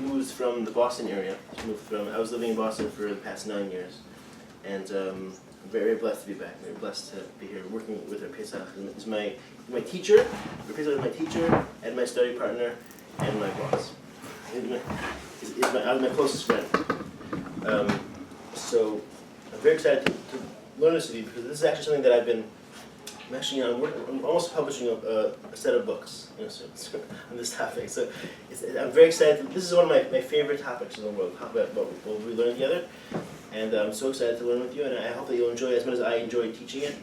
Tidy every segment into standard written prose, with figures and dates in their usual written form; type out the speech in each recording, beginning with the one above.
moved from the Boston area. I was living in Boston for the past 9 years, and I'm very blessed to be back. Very blessed to be here working with Rabbi Pesach. He's my teacher. Rabbi Pesach is my teacher and my study partner and my boss. He's my closest friend. So I'm very excited to learn this with you, because this is actually something that I'm almost publishing a set of books, on this topic. So I'm very excited. This is one of my favorite topics in the world. Talk about what we learn together, and I'm so excited to learn with you. And I hope that you'll enjoy it as much as I enjoy teaching it.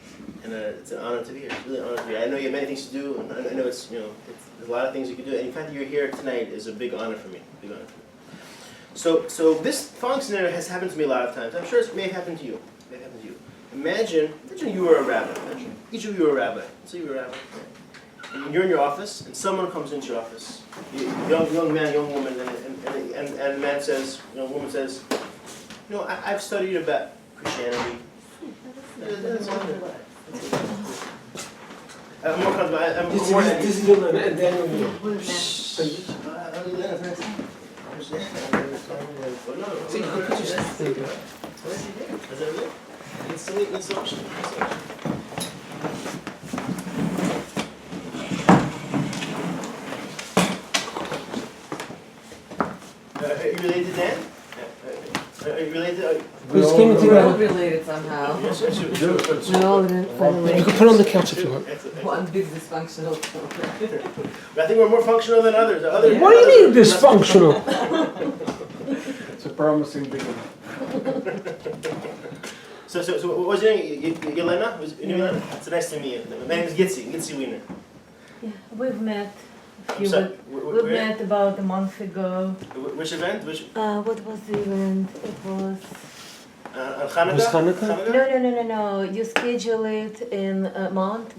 And it's an honor to be here. It's really an honor to be here. I know you have many things to do, and I know there's a lot of things you can do. And the fact that you're here tonight is a big honor for me. Big honor for me. So this following scenario has happened to me a lot of times. I'm sure it may have happened to you. Imagine you were a rabbi. Each of you are a rabbi. So you're a rabbi. And you're in your office, and someone comes into your office. Young man, young woman, and the man says, woman says, I've studied about Christianity. I'm more comfortable. This is your and then Are you related to Dan? Are you related? we're all related somehow. Yes, We're all in it. you can put it on the couch if you want. One big dysfunctional. I think we're more functional than others. What do you mean dysfunctional? It's a promising beginning. So what was your name? Yelena? It's nice to meet you. My name is Gitzi Wiener. Yeah, we've met. Sorry, We've met about a month ago. Which event? What was the event? It was. On Hanukkah? Was Hanukkah? No. You schedule it in Mount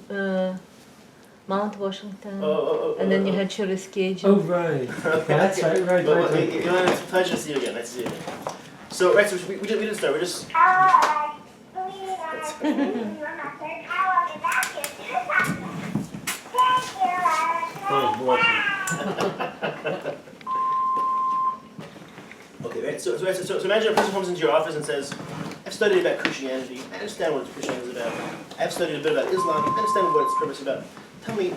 Washington, and then you had to reschedule. Oh, right. That's right. Yelena, it's a pleasure to see you again. Nice to see you again. So we didn't start. We're just. Okay, right. So imagine a person comes into your office and says, "I've studied about Christianity. I understand what Christianity is about. I've studied a bit about Islam. I understand what its purpose is about. Tell me,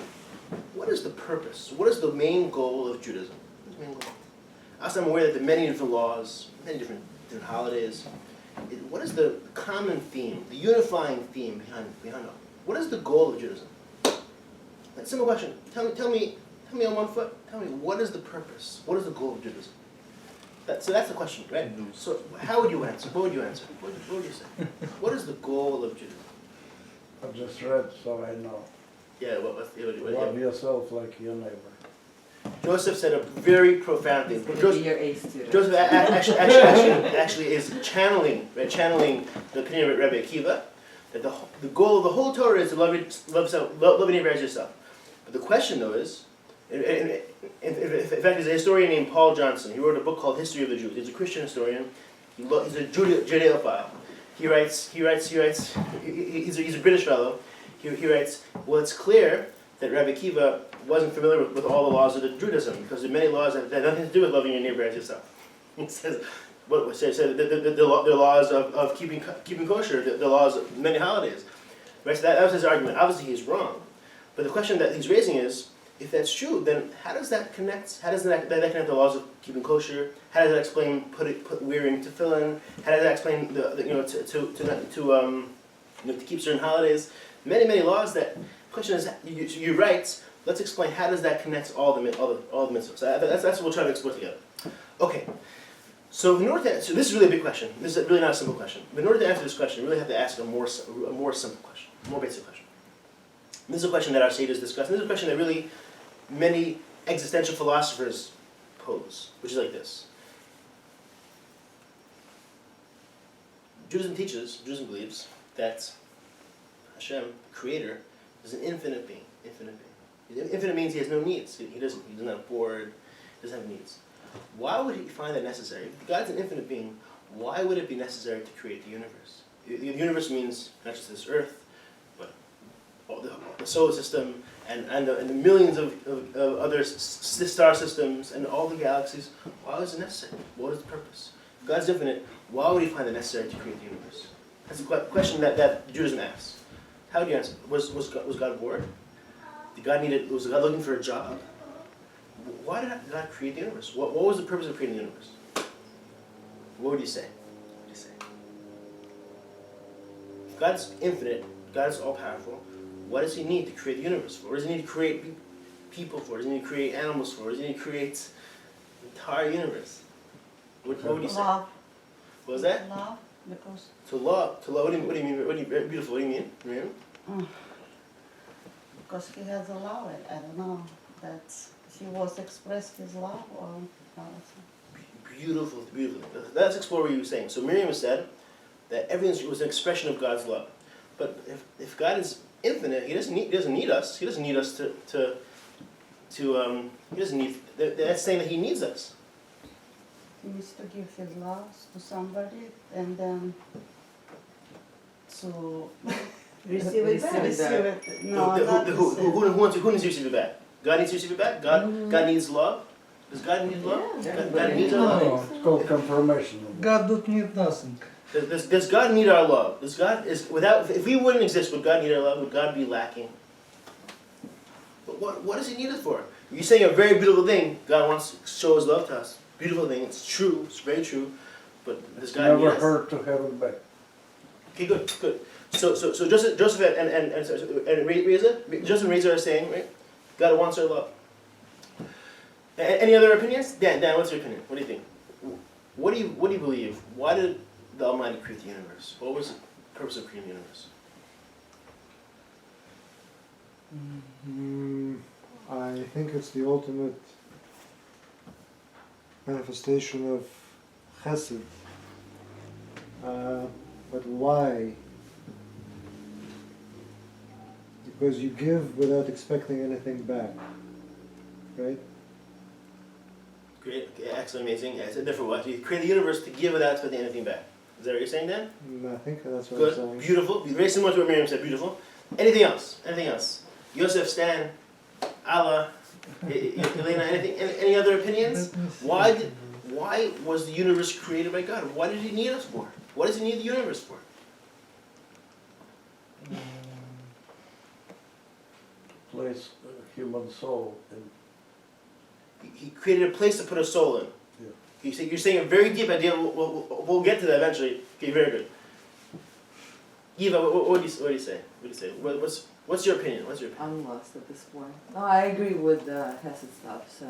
what is the purpose? What is the main goal of Judaism? What is the main goal?" Also, I'm aware that there are many different laws, many different holidays. What is the common theme, the unifying theme behind all? What is the goal of Judaism? That simple question. Tell me on one foot. Tell me, what is the purpose? What is the goal of Judaism? So that's the question, right? So how would you answer? What would you answer? What would you say? What is the goal of Judaism? I've just read, so I know. Yeah. Love yourself like your neighbor. Joseph said a very profound thing. Your A student. Joseph actually is channeling the opinion of Rabbi Akiva, that the goal of the whole Torah is to love your neighbor as yourself. But the question, though, is, in fact, there's a historian named Paul Johnson. He wrote a book called History of the Jews. He's a Christian historian. He's a Judeophile. He writes. He's a British fellow. He writes, well, it's clear that Rabbi Akiva wasn't familiar with all the laws of Judaism, because there are many laws that have nothing to do with loving your neighbor as yourself. He says, the laws of keeping kosher, the laws of many holidays. Right? So that was his argument. Obviously, he's wrong. But the question that he's raising is, if that's true, then how does that connect? How does that connect the laws of keeping kosher? How does that explain wearing tefillin? How does that explain to keep certain holidays? Many laws. That question is, you write. Let's explain how does that connect all the mitzvahs. That's what we'll try to explore together. Okay. So this is really a big question. This is really not a simple question. But in order to answer this question, you really have to ask a more simple question, a more basic question. And this is a question that our sages discuss. And this is a question that really many existential philosophers pose, which is like this. Judaism believes that Hashem, the Creator, is an infinite being. Infinite means he has no needs. He doesn't have bored. He doesn't have needs. Why would he find that necessary? If God's an infinite being, why would it be necessary to create the universe? The universe means not just this earth, but the solar system and the millions of other star systems and all the galaxies. Why is it necessary? What is the purpose? If God's infinite, why would he find it necessary to create the universe? That's a question that Judaism asks. How do you answer? Was God bored? Was God looking for a job? Why did God create the universe? What was the purpose of creating the universe? What would you say? If God's infinite, God's all-powerful, what does he need to create the universe for? What does he need to create people for? What does he need to create animals for? What does he need to create the entire universe? What would you say? Love. What was that? Love, because To love. What do you mean? Beautiful. What do you mean? Miriam? because he has a love. I don't know that he was expressed his love or no. Beautiful. Let's explore what you were saying. So Miriam said that everything was an expression of God's love. But if God is infinite, he doesn't need us. He doesn't need us to he doesn't need. That's saying that he needs us. He needs to give his love to somebody and then to Receive it back. receive it. No, not receive. Who needs to receive it back? God needs to receive it back. God needs love. Does God need love? Yeah, God needs our No. love. It's called confirmation. God don't need nothing. Does God need our love? If we wouldn't exist, would God need our love? Would God be lacking? But what does he need us for? You're saying a very beautiful thing. God wants to show his love to us. Beautiful thing. It's true. It's very true. But does God need Never us? hurt to have it back. Okay, good. So Joseph and Reza, Joseph and Reza are saying, right? God wants our love. Any other opinions? Dan, what's your opinion? What do you think? What do you believe? Why did the Almighty create the universe? What was the purpose of creating the universe? I think it's the ultimate manifestation of chesed. But why? Because you give without expecting anything back, right? Great, okay, excellent, amazing. Yeah, it's a different one. You create the universe to give without expecting anything back. Is that what you're saying, Dan? I think that's what I'm Good, saying. beautiful. Very similar to what Miriam said. Beautiful. Anything else? Yosef, Stan, Allah, Elena. Any other opinions? Why was the universe created by God? What did he need us for? What does he need the universe for? Place a human soul in. He created a place to put a soul in. Yeah. You're saying a very deep idea. We'll get to that eventually. Okay, very good. Eva, what do you say? What's your opinion? I'm lost at this point. No, I agree with Hesed stuff, so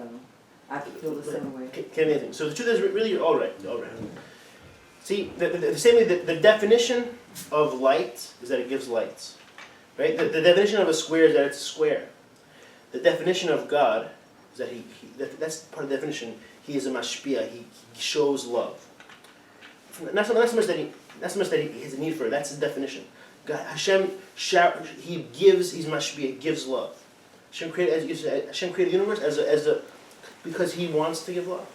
I feel the same way. Okay, amazing. So the truth is really all right. See, the same way the definition of light is that it gives light, right? The definition of a square is that it's a square. The definition of God is that that's part of the definition. He is a mashpia. He shows love. Not so much that he has a need for it. That's his definition. God, Hashem, he gives. He's mashpia. Gives love. Hashem created the universe because he wants to give love.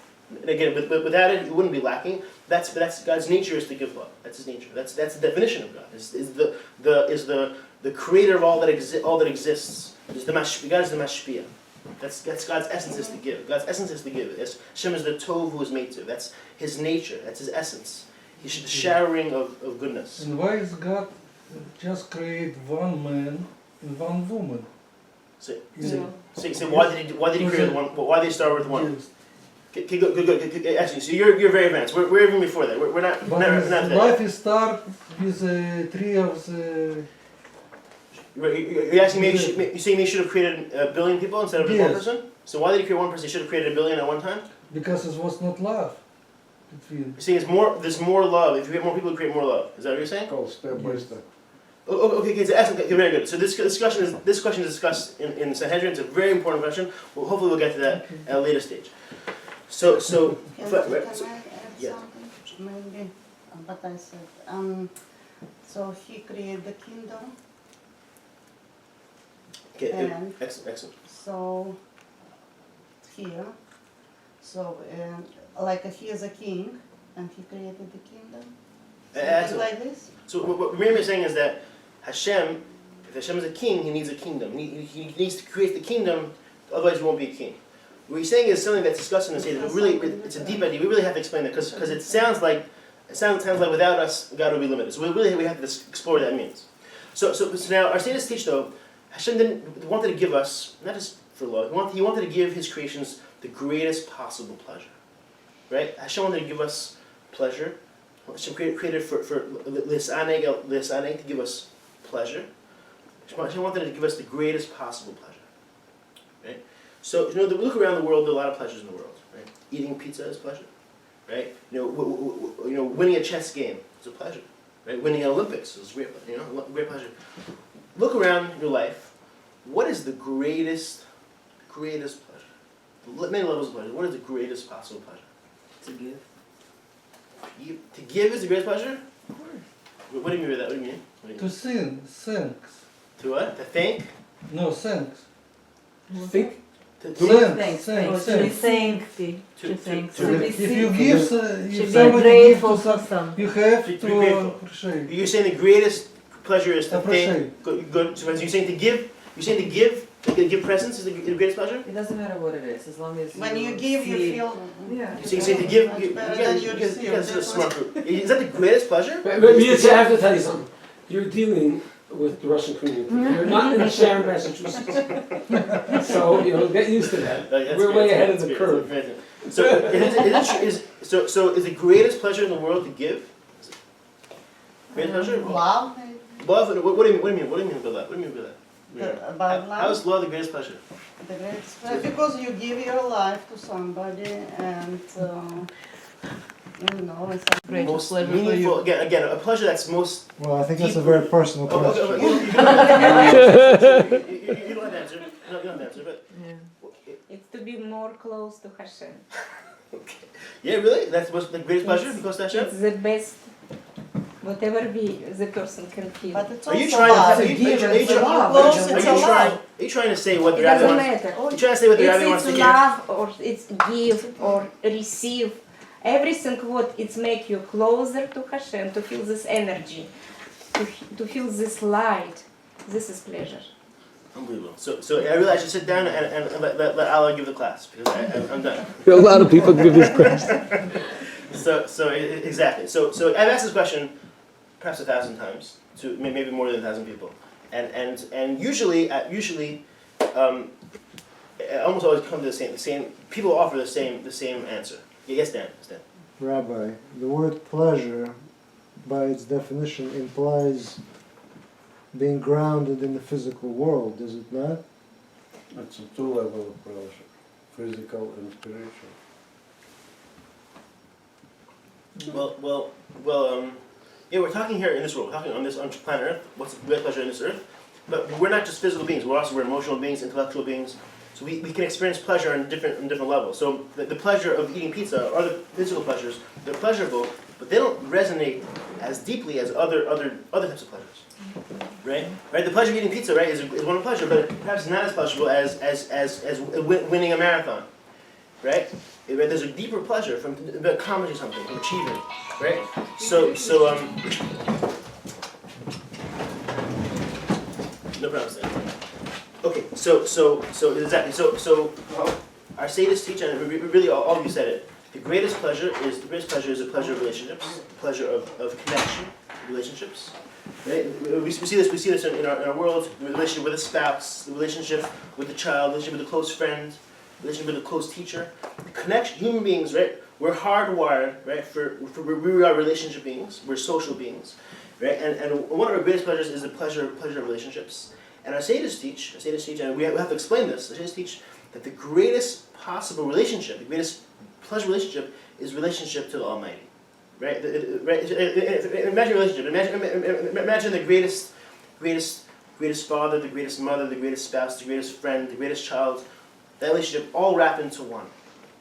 And again, without it, it wouldn't be lacking. That's God's nature is to give love. That's his nature. That's the definition of God. Is the creator of all that exists. God is the mashpia. That's God's essence is to give. God's essence is to give. Hashem is the tov who is made to. That's his nature. That's his essence. He's the showering of goodness. And why is God just create one man and one woman? So why did he create one? Why did he start with one? Okay, good. Actually, so you're very advanced. We're even before that. We're not. But Not there. life is start with three of the. You're asking me? You saying he should have created a billion people instead of just one Yes. person? So why did he create one person? He should have created a billion at one time. Because it was not love between. You're saying there's more love. If you get more people, you create more love. Is that what you're saying? Go step by step. Okay, so excellent. Okay, very good. So this question is discussed in Sanhedrin. It's a very important question. Well, hopefully we'll get to that at a later stage. So Can I add Yeah. something? Maybe, but I said, so he created the kingdom, okay, and excellent. so here, so like he is a king, and he created the kingdom. Something Excellent. like this. So what Miriam is saying is that Hashem If Hashem is a king, he needs a kingdom. He needs to create the kingdom, otherwise he won't be a king. What he's saying is something that's discussed in the Seder. It's a deep idea. We really have to explain that because it sounds like without us, God will be limited. So we have to explore what that means. So now our Seder teach though, Hashem wanted to give us, not just for love, he wanted to give his creations the greatest possible pleasure. Right? Hashem wanted to give us pleasure. Hashem created for lisaneg, to give us pleasure. Hashem wanted to give us the greatest possible pleasure. Right? So look around the world. There are a lot of pleasures in the world. Right? Eating pizza is pleasure. Right? Winning a chess game is a pleasure. Right? Winning an Olympics is great. Great pleasure. Look around your life. What is the greatest pleasure? Many levels of pleasure. What is the greatest possible pleasure? To give. To give is the greatest pleasure? Of course. What do you mean by that? What do you mean? To sin, thanks. To what? To thank? No, thanks. Think. To Thanks, Or to be thanks. thankful. To- To thank. to- If you give, To if be somebody grateful gives to for some, some. you have To be to grateful. appreciate. You're saying the greatest pleasure is to Appreciate. thank. Good. So you're saying to give. You're saying to give presents is the greatest pleasure. It doesn't matter what it is, as long as When you give, you see- feel Yeah. So you're saying to give. much You better guys than you are receive. a smart group. Is that the greatest pleasure? But I have to tell you something. You're dealing with the Russian community. You're not in Sharon, Massachusetts. So, get used to that. That's We're great. way ahead of That's the great. curve. That's great. So is the greatest pleasure in the world to give? Greatest pleasure? love. Love. What do you mean? What do you mean by that? What do you mean by that? About love. How is love the greatest pleasure? The greatest pleasure, because you give your life to somebody and it's Greatest Most pleasure for meaningful. you. Again, a pleasure that's most. Well, I think that's a Deep- very personal Oh, question. okay, you don't have to answer. You don't have to answer, but. It's to be more close to Hashem. Yeah, really? That's the greatest pleasure because that's Hashem? It's the best, whatever the person can feel. But it's Are you also trying love. to? It's a gift, it's a love. Close, Are it's you a trying? love. Are you trying to say what the It rabbi doesn't wants? matter. You trying to say what the rabbi wants It's to hear? love or it's give or receive. Everything what it's make you closer to Hashem, to feel this energy, to feel this light. This is pleasure. Unbelievable. So I really I should sit down and let Allah give the class because I'm done. A lot of people give this class. Exactly. So I've asked this question perhaps 1,000 times to maybe more than 1,000 people, and usually almost always come to the same. People offer the same answer. Yes, Dan. Yes, Dan. Rabbi, the word pleasure, by its definition, implies being grounded in the physical world, is it not? It's a two-level of pleasure, physical and spiritual. Well. Yeah, we're talking here in this world. We're talking on planet Earth. What's the great pleasure in this earth? But we're not just physical beings. We're emotional beings, intellectual beings. So we can experience pleasure on different levels. So the pleasure of eating pizza or other physical pleasures, they're pleasurable, but they don't resonate as deeply as other types of pleasures. Right? The pleasure of eating pizza, right, is one of pleasure, but perhaps not as pleasurable as winning a marathon. Right? There's a deeper pleasure from accomplishing something, from achieving. Right? No problem, Stan. Okay, so exactly. So our Sadists teach, and really all of you said it. The greatest pleasure is a pleasure of relationships, the pleasure of connection, relationships. Right? We see this in our world. The relationship with a spouse, the relationship with a child, the relationship with a close friend, the relationship with a close teacher. The connection. Human beings, right? We're hardwired, right? We are relationship beings. We're social beings, right? And one of our greatest pleasures is the pleasure of relationships. And our Sadists teach, and we have to explain this. The Sadists teach that the greatest possible relationship, the greatest pleasure relationship, is relationship to the Almighty. Right? Imagine a relationship. Imagine the greatest father, the greatest mother, the greatest spouse, the greatest friend, the greatest child. That relationship all wrapped into one,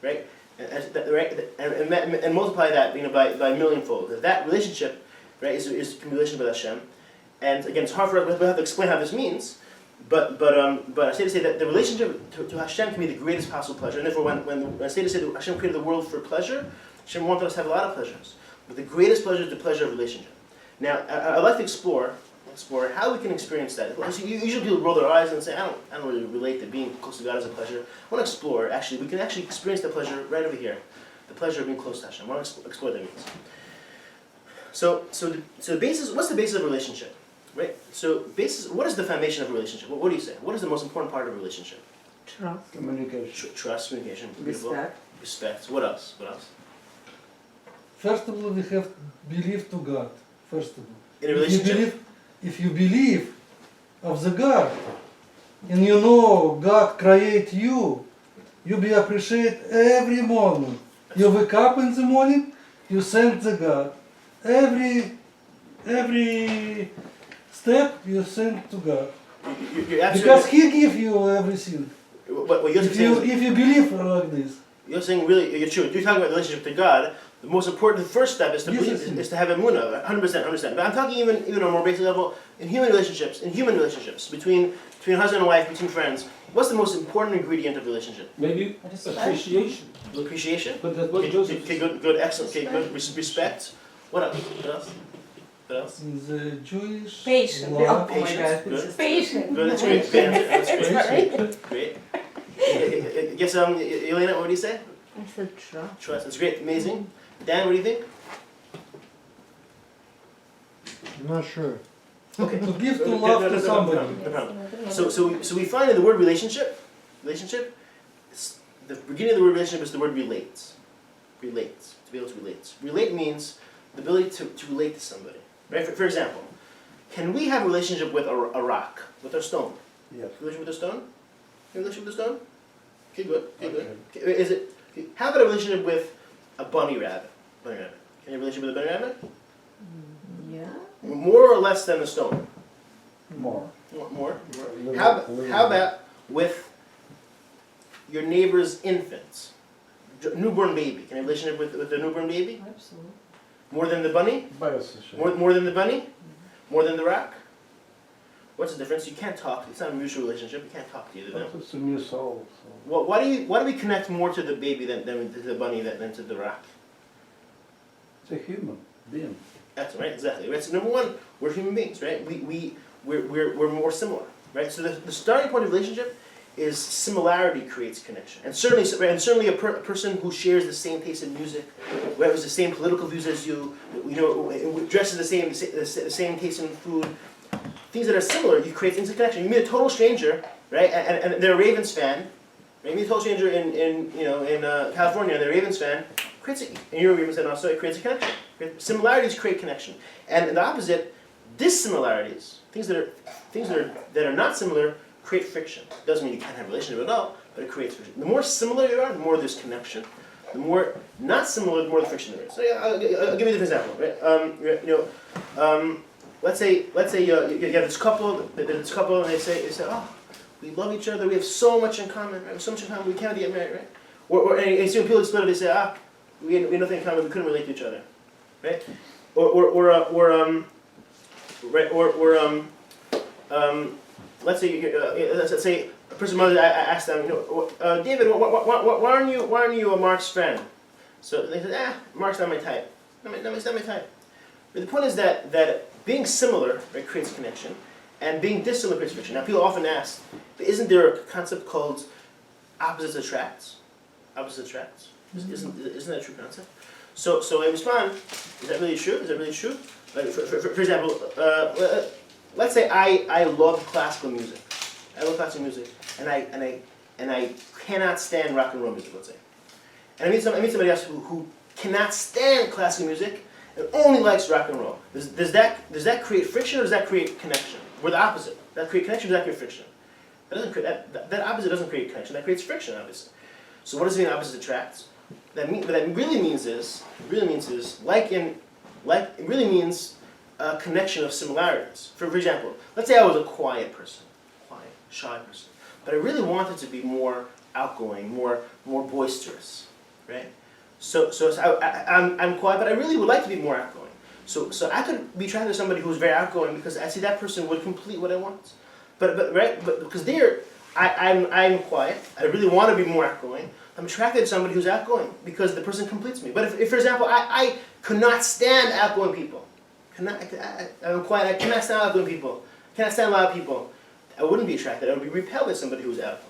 right? And multiply that, by millionfold. That relationship, right, is can be relationship with Hashem. And again, it's hard for us. We have to explain how this means. But I say to say that the relationship to Hashem can be the greatest possible pleasure. And therefore, when I say to say that Hashem created the world for pleasure, Hashem wanted us to have a lot of pleasures. But the greatest pleasure is the pleasure of relationship. Now, I'd like to explore explore how we can experience that. Usually people roll their eyes and say, I don't really relate to being close to God as a pleasure. I want to explore, actually, we can actually experience the pleasure right over here. The pleasure of being close to Hashem. I want to explore that means. So the basis, what's the basis of a relationship? Right? So what is the foundation of a relationship? What do you say? What is the most important part of a relationship? Trust, Communication. Trust, communication, beautiful. respect. What else? What else? First of all, we have belief to God. First of all, In a relationship? if you believe of the God, and you know God create you, you be appreciate every moment. You wake up in the morning, you thank the God. Every step you thank to God. You're absolutely, Because He give you everything. what you're If saying, you believe like this. you're saying really, you're true. You're talking about the relationship to God. The most important, the first step is to Yes, believe, yes, yes. is to have emunah, 100%. But I'm talking even on a more basic level, in human relationships, between husband and wife, between friends. What's the most important ingredient of relationship? Maybe appreciation. Appreciation. But that's what Joseph Okay, good, excellent. Okay, good, respect. What else? What else? What else? In the Jewish Patience. law, Oh my God, this is Patient. Good, that's great. Good answer, that's great. patience. Great. Yes, Elena, what do you say? I said trust. Trust. That's great. Amazing. Dan, what do you think? I'm not sure. Okay. To give to No, love no, to no, somebody. no problem. So we find in the word relationship, the beginning of the word relationship is the word relates. Relates. To be able to relate. Relate means the ability to relate to somebody. Right? For example, can we have a relationship with a rock, with a stone? Yes. Relationship with a stone? Can you relationship with a stone? Okay, good. Okay, good. Okay. Okay, is it? Okay, how about a relationship with a bunny rabbit? Bunny rabbit. Can you have a relationship with a bunny rabbit? Yeah. More or less than a stone? More. More. Little- little How bit. about with your neighbor's infants? Newborn baby. Can you have a relationship with a newborn baby? Absolutely. More than the bunny? By association. More than the bunny? More than the rock? What's the difference? You can't talk. It's not a mutual relationship. You can't talk to either of them. But it's a new soul. So. Well, why do we connect more to the baby than to the bunny than to the rock? It's a human being. That's right, exactly. Right. So number one, we're human beings, right? We're more similar, right? So the starting point of relationship is similarity creates connection, and certainly a person who shares the same taste in music, who has the same political views as you, dresses the same taste in food, things that are similar, you create instant connection. You meet a total stranger, right? And they're a Ravens fan. Right? You meet a total stranger in California, and they're a Ravens fan. And you're a Ravens fan also. It creates a connection. Similarities create connection, and the opposite, dissimilarities, things that are not similar, create friction. Doesn't mean you can't have a relationship at all, but it creates friction. The more similar you are, the more there's connection. The more not similar, the more the friction there is. So yeah, I'll give you a different example. Right? Let's say you have this couple, and they say, oh, we love each other, we have so much in common, right? We have so much in common, we can't get married, right? And you see when people split up, they say, we had nothing in common, we couldn't relate to each other, right? Let's say a person mother asked them, David, why aren't you a Mark's friend? So they said, Mark's not my type. It's not my type. But the point is that being similar, right, creates connection, and being dissimilar creates friction. Now people often ask, but isn't there a concept called opposites attracts? Opposites attracts. Isn't that a true concept? So I respond, is that really true? Is that really true? Like for example, let's say I love classical music. I love classical music, and I cannot stand rock and roll music. Let's say, and I meet somebody else who cannot stand classical music and only likes rock and roll. Does that create friction or does that create connection? We're the opposite. Does that create connection or does that create friction? That opposite doesn't create connection. That creates friction, obviously. So what does it mean? Opposite attracts. What that really means is a connection of similarities. For example, let's say I was a quiet, shy person, but I really wanted to be more outgoing, more boisterous, right? So I'm quiet, but I really would like to be more outgoing. So I could be attracted to somebody who's very outgoing because I see that person would complete what I want. But because I'm quiet, I really want to be more outgoing. I'm attracted to somebody who's outgoing because the person completes me. But if for example, I could not stand outgoing people, I'm quiet. I cannot stand outgoing people. I cannot stand loud people. I wouldn't be attracted. I would be repelled by somebody who's outgoing.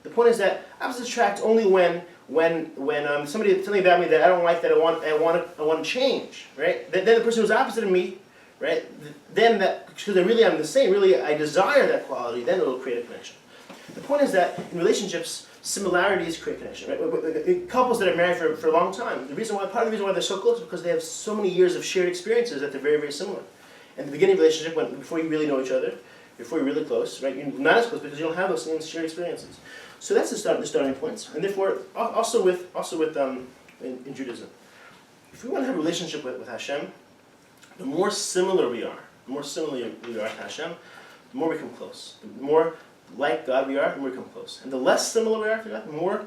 The point is that I was attracted only when somebody did something about me that I don't like, that I want to change, right? Then the person who's opposite of me, right? Then that, because I really am the same, really I desire that quality, then it will create a connection. The point is that in relationships, similarities create connection, right? Couples that are married for a long time, part of the reason why they're so close is because they have so many years of shared experiences that they're very, very similar. And the beginning of a relationship, before you really know each other, before you're really close, right? You're not as close because you don't have those same shared experiences. So that's the starting points, and therefore also with in Judaism, if we want to have a relationship with Hashem, the more similar we are to Hashem, the more we come close. The more like God we are, the more we come close. And the less similar we are to God, the more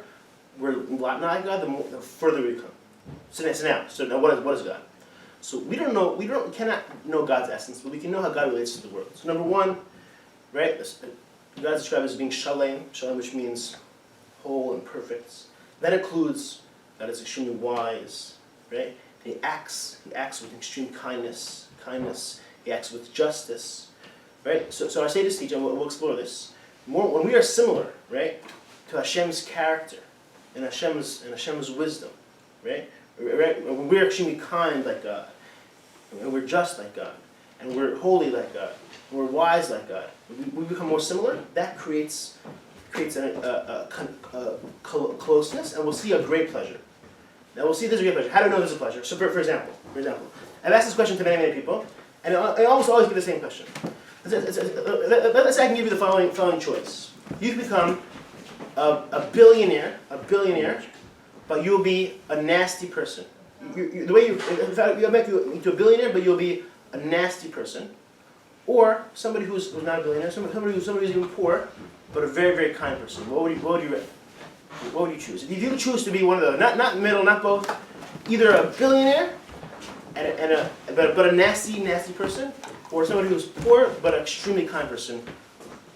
we're not like God, the further we come. So now what is God? So we cannot know God's essence, but we can know how God relates to the world. So number one, right? God is described as being shalem, which means whole and perfect. That includes God is extremely wise, right? He acts with extreme kindness. He acts with justice, right? So our Sages teach, and we'll explore this more. When we are similar, right, to Hashem's character and Hashem's wisdom, right? When we're extremely kind like God, and we're just like God, and we're holy like God, and we're wise like God, we become more similar. That creates a closeness, and we'll see a great pleasure. Now we'll see there's a great pleasure. How do we know there's a pleasure? So for example, I've asked this question to many people, and I almost always get the same question. Let's say I can give you the following choice. You can become a billionaire, but you'll be a nasty person. The way you'll make you into a billionaire, but you'll be a nasty person. Or somebody who's not a billionaire, somebody who's even poor, but a very, very kind person. What would you choose? If you choose to be one of those, not middle, not both, either a billionaire but a nasty person, or somebody who's poor but an extremely kind person,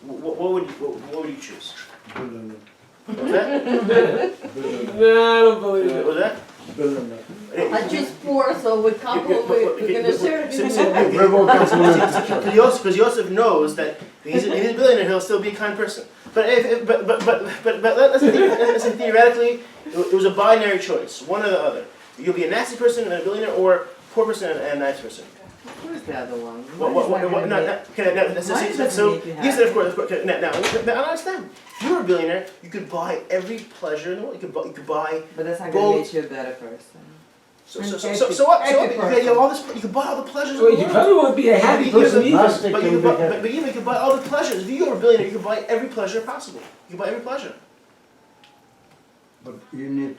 what would you choose? Billionaire. What was that? No, I don't believe What it. was that? Billionaire. I choose poor, so we couple, we're gonna share it. Because Yosef knows that he's a billionaire, he'll still be a kind person. But let's say theoretically, it was a binary choice, one or the other. You'll be a nasty person and a billionaire, or a poor person and a nice person. Where's the other one? Yes, of course. Now, I understand. If you were a billionaire, you could buy every pleasure in the world. You could buy. But that's not gold. gonna make you a better person. So what? You have all this. You could buy all the pleasures. Well, you probably won't be a happy person either. Plastic But can you be could buy all the pleasures. If you were a billionaire, you could buy every pleasure possible. You could buy every pleasure. But you need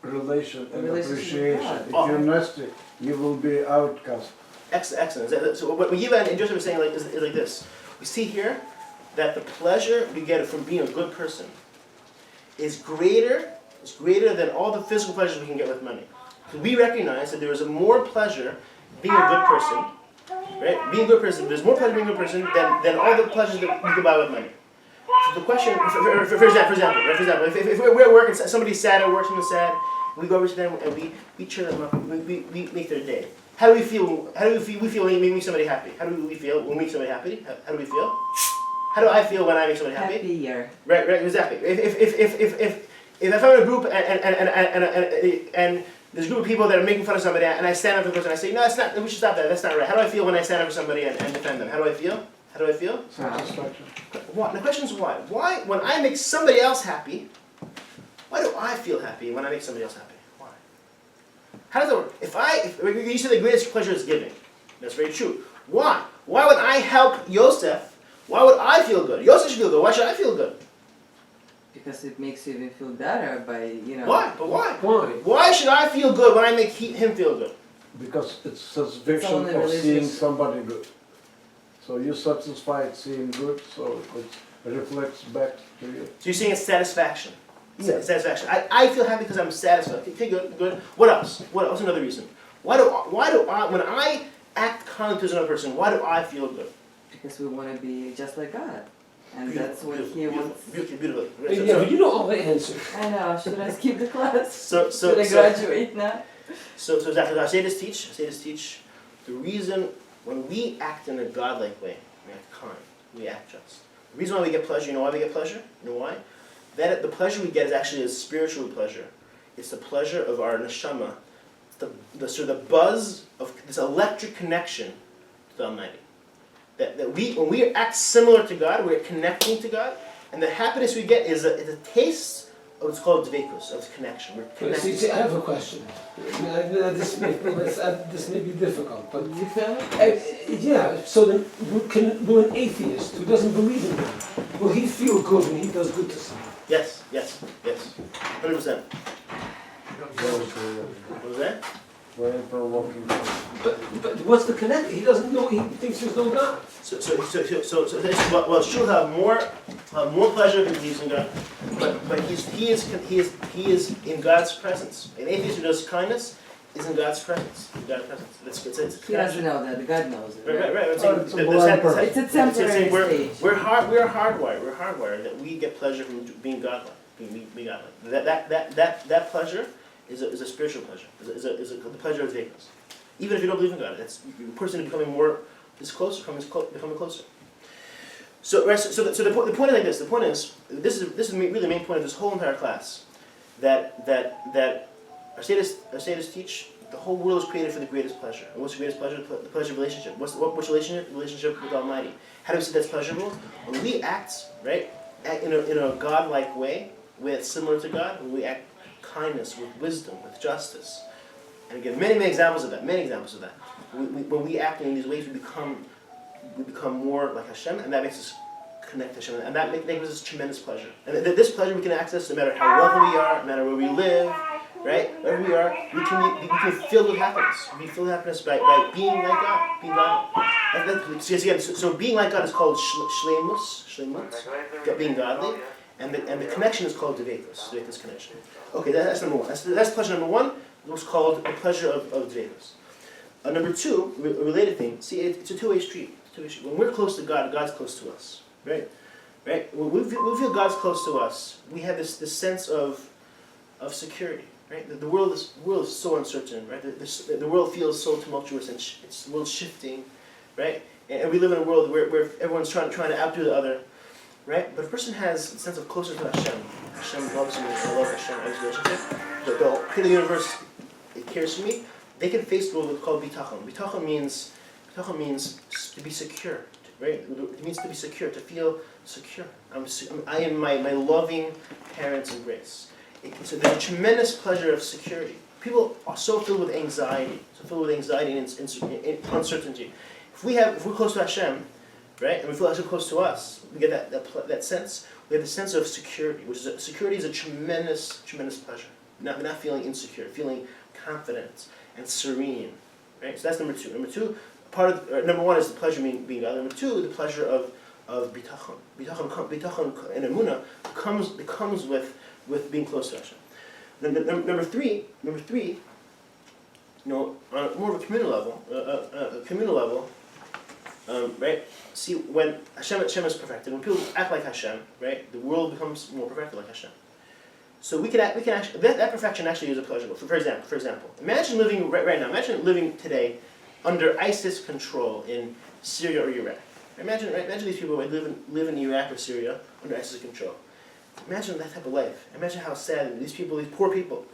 relation and relationship with appreciation. God. If you're nasty, you will be outcast. Excellent. So what Yiva and Joseph are saying is like this. We see here that the pleasure we get from being a good person is greater than all the physical pleasures we can get with money. We recognize that there is more pleasure being a good person, right? Being a good person, there's more pleasure being a good person than all the pleasures that we can buy with money. So the question, for example, if we're at work and somebody's sad at work, someone's sad, we go over to them and we cheer them up, we make their day. How do we feel? We feel when we make somebody happy. How do we feel when we make somebody happy? How do we feel? How do I feel when I make somebody happy? Happier. Right, exactly. If I'm in a group and there's a group of people that are making fun of somebody and I stand up for the person and I say, no, that's not. We should stop that. That's not right. How do I feel when I stand up for somebody and defend them? How do I feel? Satisfaction. Why? The question is why? Why, when I make somebody else happy, why do I feel happy when I make somebody else happy? Why? How does that work? If you say the greatest pleasure is giving, that's very true. Why? Why would I help Yosef? Why would I feel good? Yosef should feel good. Why should I feel good? Because it makes you even feel better by, Why? But why? Why? Why should I feel good when I make him feel good? Because it's satisfaction only of religious. seeing somebody good. So you're satisfied seeing good, so it reflects back to you. So you're saying it's satisfaction. Yeah. Satisfaction. I feel happy because I'm satisfied. Okay, good. What else? What's another reason? Why do I, when I act kind to another person, why do I feel good? Because we want to be just like God. And Beautiful, that's what beautiful, he beautiful, wants. beautiful. But, you know, you know all the answers. I know, should I skip the class? So Should I graduate now? So exactly, I say this teach, the reason when we act in a godlike way, we act kind, we act just. The reason why we get pleasure, you know why we get pleasure? You know why? That the pleasure we get is actually a spiritual pleasure. It's the pleasure of our neshama, the sort of the buzz of this electric connection to the Almighty. That we, when we act similar to God, we're connecting to God, and the happiness we get is a taste of what's called dveikus, of connection. We're connected. See, I have a question. This may be difficult, but You feel it? yeah. So then, will an atheist who doesn't believe in God, will he feel good when he does good to someone? Yes, 100%. What was that? Very provoking. But what's the connection? He doesn't know. He thinks there's no God. So she'll have more pleasure if he believes in God, but he is in God's presence. An atheist who does kindness is in God's presence. In God's presence. It's He doesn't know that, God knows it. Right. It's a blind person. It's a temporary stage. We're hardwired. We're hardwired that we get pleasure from being godlike. Being godlike. That pleasure is a spiritual pleasure. Is a the pleasure of dveikus. Even if you don't believe in God, that's the person becoming becoming closer. So the point is like this. The point is this is really the main point of this whole entire class. That our sages teach the whole world is created for the greatest pleasure. And what's the greatest pleasure? The pleasure of relationship. Which relationship? Relationship with the Almighty. How do we see that's pleasurable? When we act in a godlike way that's similar to God, when we act kindness, with wisdom, with justice. And again, many examples of that. When we act in these ways, we become more like Hashem, and that makes us connect to Hashem, and that makes us tremendous pleasure. And this pleasure we can access no matter how wealthy we are, no matter where we live, right? Wherever we are, we can feel with happiness. We feel happiness by being like God, being God. So being like God is called shleimus, being godly, and the connection is called dveikus connection. Okay, that's number one. That's pleasure number one. What's called the pleasure of dveikus. Number two, a related thing. See, it's a two-way street. When we're close to God, God's close to us, right? When we feel God's close to us, we have this sense of security, right? The world is so uncertain, right? The world feels so tumultuous and the world's shifting, right? And we live in a world where everyone's trying to outdo the other, right? But if a person has a sense of closeness to Hashem loves me, I love Hashem, I have a relationship, the creator of the universe, it cares for me, they can face the world called bitachon. Bitachon means to be secure, right? It means to be secure, to feel secure. I am my loving parents' embrace. So there's a tremendous pleasure of security. People are so filled with anxiety, and uncertainty. If we're close to Hashem, right, and we feel Hashem close to us, we get that sense. We have the sense of security, security is a tremendous pleasure. Not feeling insecure, feeling confident and serene, right? So that's number two. Number one is the pleasure of being God. Number two, the pleasure of bitachon. Bitachon and emunah comes with being close to Hashem. Number three, on more of a communal level, right? See, when Hashem is perfected, when people act like Hashem, right, the world becomes more perfected like Hashem. So we can actually that perfection actually is a pleasurable. For example, imagine living right now. Imagine living today under ISIS control in Syria or Iraq. Imagine these people who live in Iraq or Syria under ISIS control. Imagine that type of life. Imagine how sad these poor people,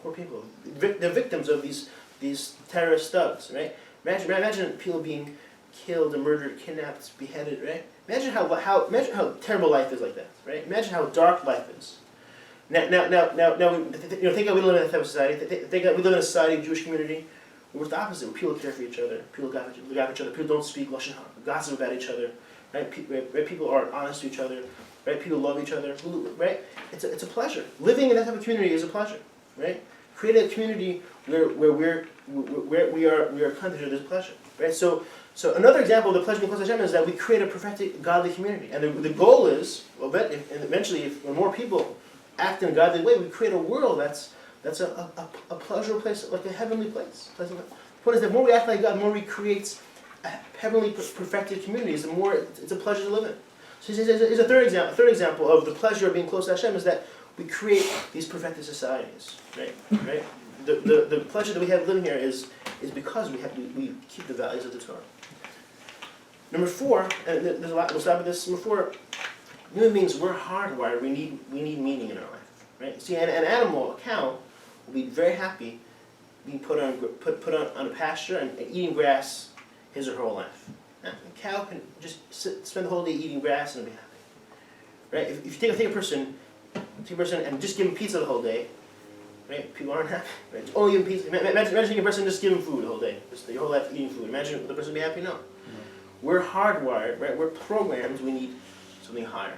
they're victims of these terrorist thugs, right? Imagine people being killed and murdered, kidnapped, beheaded, right? Imagine how terrible life is like that, right? Imagine how dark life is. Now, think we live in that type of society. Think we live in a society, Jewish community, where it's the opposite, where people care for each other, people look after each other, people don't speak lashon hara, gossip about each other, right? People are honest to each other, right? People love each other, right? It's a pleasure. Living in that type of community is a pleasure, right? Creating a community where we are kind to each other is a pleasure, right? So another example of the pleasure of close to Hashem is that we create a perfected, godly community, and the goal is, eventually, when more people act in a godly way, we create a world that's a pleasurable place, like a heavenly place. The point is that the more we act like God, the more we create a heavenly perfected communities, the more it's a pleasure to live in. So here's a third example of the pleasure of being close to Hashem is that we create these perfected societies, right? The pleasure that we have living here is is because we keep the values of the Torah. Number 4, and there's a lot. We'll stop with this. Number 4, human beings, we're hardwired. We need meaning in our life, right? See, an animal, a cow, will be very happy being put on a pasture and eating grass his or her whole life. Now, a cow can just spend the whole day eating grass and be happy, right? If you take a person and just give him pizza the whole day, right? People aren't happy. Right? Only give him pizza. Imagine a person just give him food the whole day, just your whole life eating food. Imagine the person be happy. No. We're hardwired, right? We're programmed. We need something higher,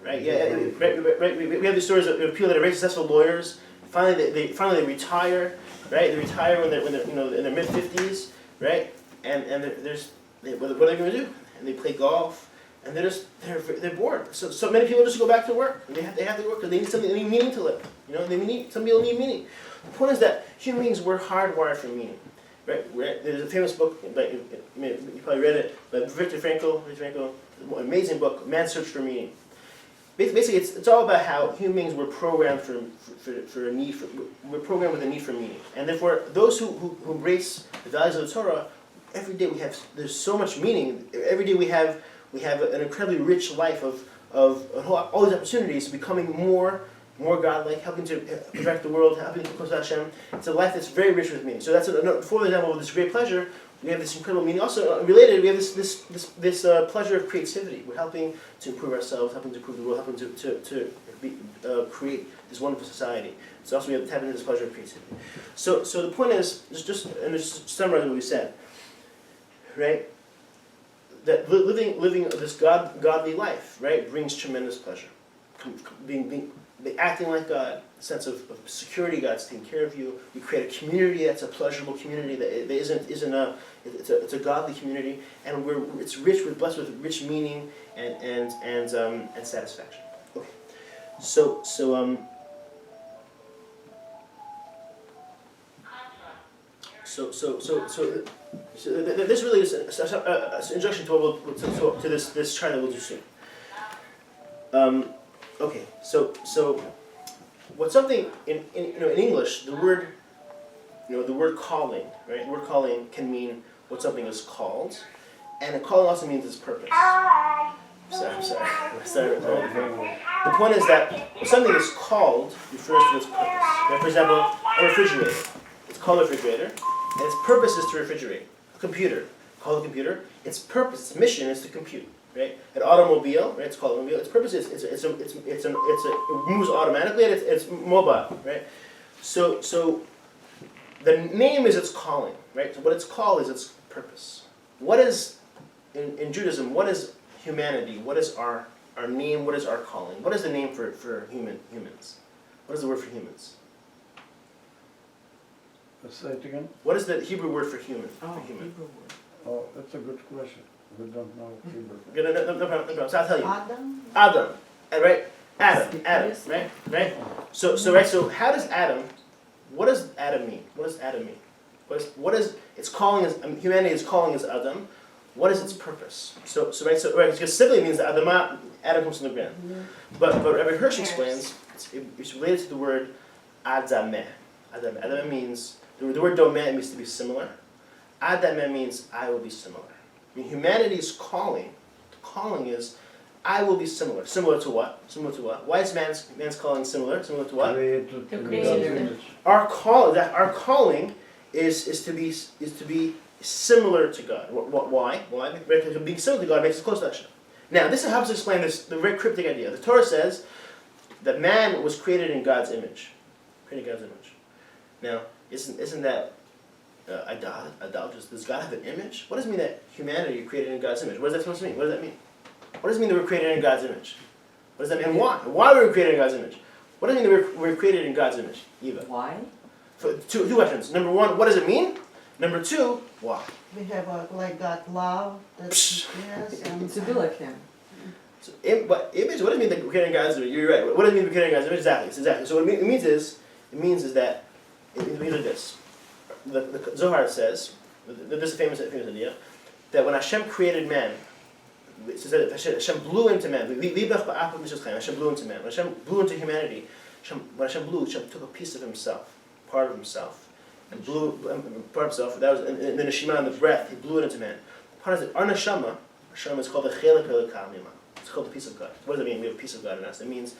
right? Yeah, right. We have these stories of people that are very successful lawyers. Finally, they retire, right? They retire when they're in their mid-50s, right? And what are they going to do? And they play golf, and they're bored. So many people just go back to work. And they have to work because they need something. They need meaning to live. Some people need meaning. The point is that human beings were hardwired for meaning. Right? There's a famous book, you probably read it, by Viktor Frankl, an amazing book, Man's Search for Meaning. Basically, it's all about how human beings were programmed we're programmed with a need for meaning. And therefore, those who embrace the values of the Torah, every day there's so much meaning. Every day we have an incredibly rich life of all these opportunities, becoming more God-like, helping to perfect the world, helping to close to Hashem. It's a life that's very rich with meaning. So that's for example of this great pleasure. We have this incredible meaning. Also related, we have this pleasure of creativity. We're helping to improve ourselves, helping to improve the world, helping to create this wonderful society. So also we have to tap into this pleasure of creativity. So the point is, just summarize what we said, right? That living this godly life, right, brings tremendous pleasure. Acting like God, a sense of security, God's taking care of you. We create a community that's a pleasurable community that it's a godly community, and it's rich, we're blessed with rich meaning and satisfaction. Okay, so this really is an introduction to this chart that we'll do soon. Okay, so what's something in English, the word calling, right? The word calling can mean what something is called, and a calling also means its purpose. I'm sorry. The point is that when something is called refers to its purpose. Right? For example, a refrigerator. It's called a refrigerator, and its purpose is to refrigerate. A computer, called a computer. Its purpose, its mission is to compute. Right, an automobile, right? It's called an automobile. Its purpose is it moves automatically and it's mobile, right? So the name is its calling, right? So what it's called is its purpose. What is in Judaism? What is humanity? What is our name? What is our calling? What is the name for humans? What is the word for humans? Let's say it again. What is the Hebrew word for human? Hebrew word. Oh, that's a good question. We don't know Hebrew. No problem. So I'll tell you. Adam. Right? Adam, right? So how does Adam? What does Adam mean? What does Adam mean? What is its calling? Humanity is calling as Adam. What is its purpose? So because simply means that Adam comes from the ground. But Rabbi Hirsch explains it's related to the word Adameh. Adameh means the word domeh means to be similar. Adameh means I will be similar. I mean, humanity's calling is, I will be similar. Similar to what? Why is man's calling similar? Similar to what? Created in create. God's image. Our calling is to be similar to God. Why? Because being similar to God makes us close to Hashem. Now, this helps explain the very cryptic idea. The Torah says that man was created in God's image. Now, isn't that idolatrous? Does God have an image? What does it mean that humanity is created in God's image? What is that supposed to mean? What does that mean? What does it mean that we're created in God's image? What does that mean? And why? Why were we created in God's image? What does it mean that we're created in God's image? Eva. Why? Two questions. Number one, what does it mean? Number two, why? We have God love. Yes, and To be like him. So, but image, what does it mean that we're created in God's image? You're right. What does it mean we're created in God's image? Exactly. So what it means is that it means like this. The Zohar says, this is a famous idea, that when Hashem created man, it says that Hashem blew into man. Hashem blew into man. When Hashem blew into humanity, Hashem took a piece of himself, part of himself, and blew part himself. That was and then Neshima on the breath. He blew it into man. Part of our neshama is called the Chelek Elokam. It's called the peace of God. What does that mean? We have peace of God in us. It means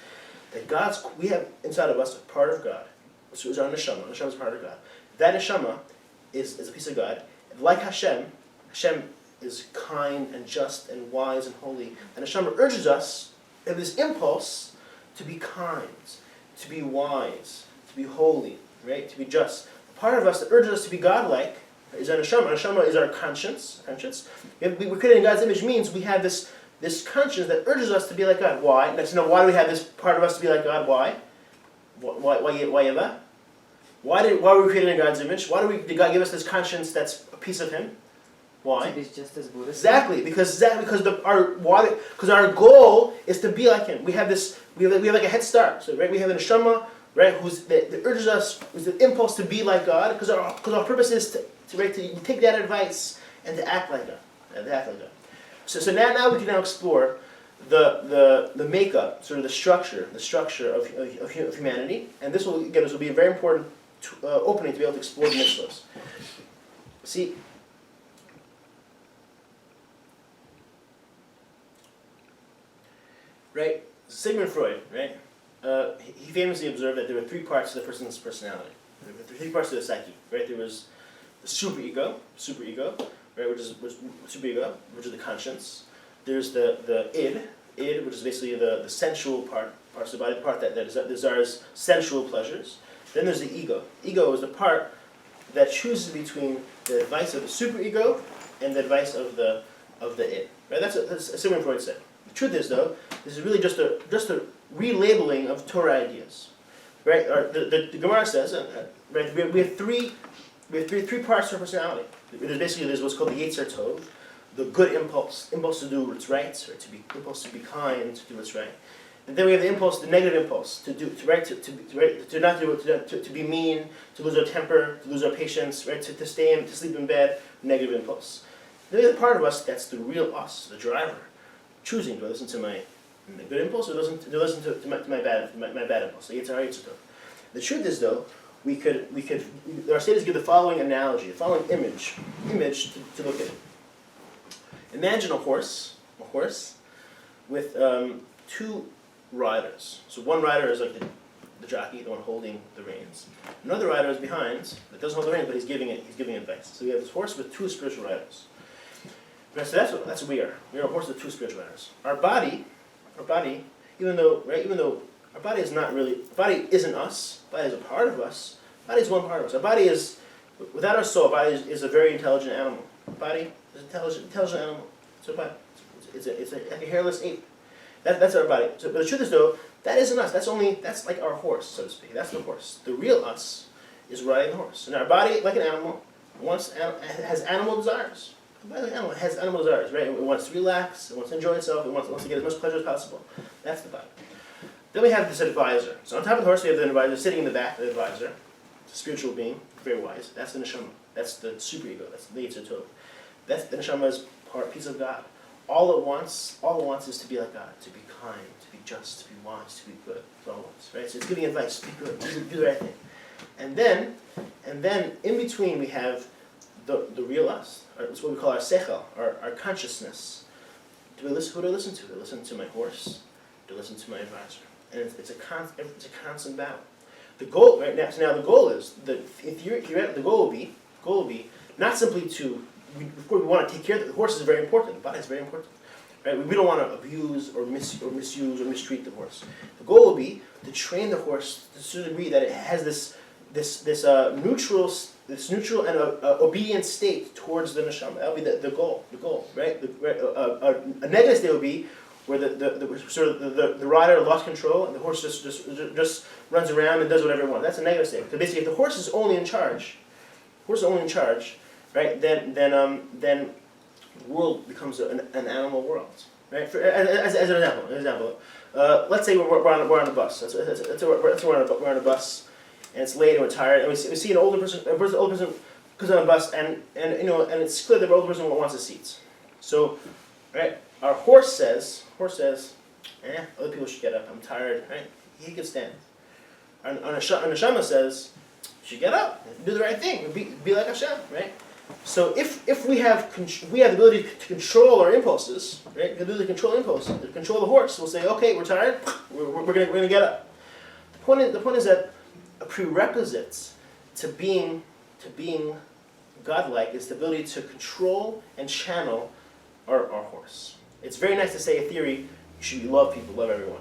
that we have inside of us a part of God. So it's our neshama. Neshama is part of God. That neshama is a piece of God. Like Hashem is kind and just and wise and holy. And neshama urges us, we have this impulse to be kind, to be wise, to be holy, right? To be just. The part of us that urges us to be godlike is our neshama. Our neshama is our conscience. We're created in God's image means we have this conscience that urges us to be like God. Why? Let's know why do we have this part of us to be like God? Why? Why ever? Why were we created in God's image? Did God give us this conscience that's a piece of Him? Why? To be just as good as Exactly, because our goal is to be like Him. We have like a head start. So right, we have a neshama, right, that urges us, who's the impulse to be like God, because our purpose is to take that advice and to act like God. So now we can explore the makeup, sort of the structure of humanity, and this will be a very important opening to be able to explore the mitzvahs. See, right? Sigmund Freud, right? He famously observed that there were three parts to the person's personality. There were three parts to the psyche, right? There was the superego, right, which is superego, which is the conscience. There's the id, which is basically the sensual parts of the body, the part that desires sensual pleasures. Then there's the ego. Ego is the part that chooses between the advice of the superego and the advice of the id. Right? That's what Sigmund Freud said. The truth is, though, this is really just a relabeling of Torah ideas. Right? The Gemara says, right? We have three parts to our personality. There's what's called the Yetzer Tov, the good impulse to do what's right, or impulse to be kind, to do what's right. And then we have the negative impulse to be mean, to lose our temper, to lose our patience, right? To sleep in bed, negative impulse. Then we have the part of us that's the real us, the driver, choosing to listen to my good impulse or to listen to my bad impulse. So Yetzer Tov. The truth is, though, our sages give the following analogy, the following image to look at it. Imagine a horse with two riders. So one rider is like the jockey, the one holding the reins. Another rider is behind, that doesn't hold the reins, but he's giving advice. So we have this horse with two spiritual riders. Right, so that's what we are. We are a horse with two spiritual riders. Our body, even though our body isn't us, body is a part of us. Body is one part of us. Our body is, without our soul, body is a very intelligent animal. Body is an intelligent animal. It's like a hairless ape. That's our body. So, but the truth is, though, that isn't us. That's like our horse, so to speak. That's the horse. The real us is riding the horse. And our body, like an animal, has animal desires. The body, like an animal, has animal desires, right? It wants to relax. It wants to enjoy itself. It wants to get as much pleasure as possible. That's the body. Then we have this advisor. So on top of the horse, we have the advisor sitting in the back of the advisor. It's a spiritual being, very wise. That's the neshama. That's the superego. That's the Yetzer Tov. That's the neshama's piece of God. All it wants is to be like God, to be kind, to be just, to be wise, to be good. That's all it wants, right? So it's giving advice, be good, do the right thing. And then in between we have the real us. It's what we call our sechel, our consciousness. Who do I listen to? Do I listen to my horse? Do I listen to my advisor? And it's a constant battle. The goal right now. So now the goal is that the goal will be not simply to. Of course, we want to take care of the horse. Is very important. The body is very important, right? We don't want to abuse or misuse or mistreat the horse. The goal will be to train the horse to such a degree that it has this neutral and obedient state towards the neshama. That'll be the goal, right? A negative state will be where the rider lost control and the horse just runs around and does whatever it wants. That's a negative state. So basically, if the horse is only in charge, right? Then the world becomes an animal world, right? As an example, let's say we're on a bus. We're on a bus, and it's late and we're tired, and we see an older person comes on a bus, and it's clear that the older person wants a seat. So, right, our horse says, other people should get up. I'm tired, right? He can stand. Our neshama says, You should get up, do the right thing, be like Hashem, right? So if we have the ability to control our impulses, right? The ability to control impulses, to control the horse. We'll say, okay, we're tired, we're gonna get up. The point is that a prerequisite to being godlike is the ability to control and channel our horse. It's very nice to say a theory, you should love people, love everyone.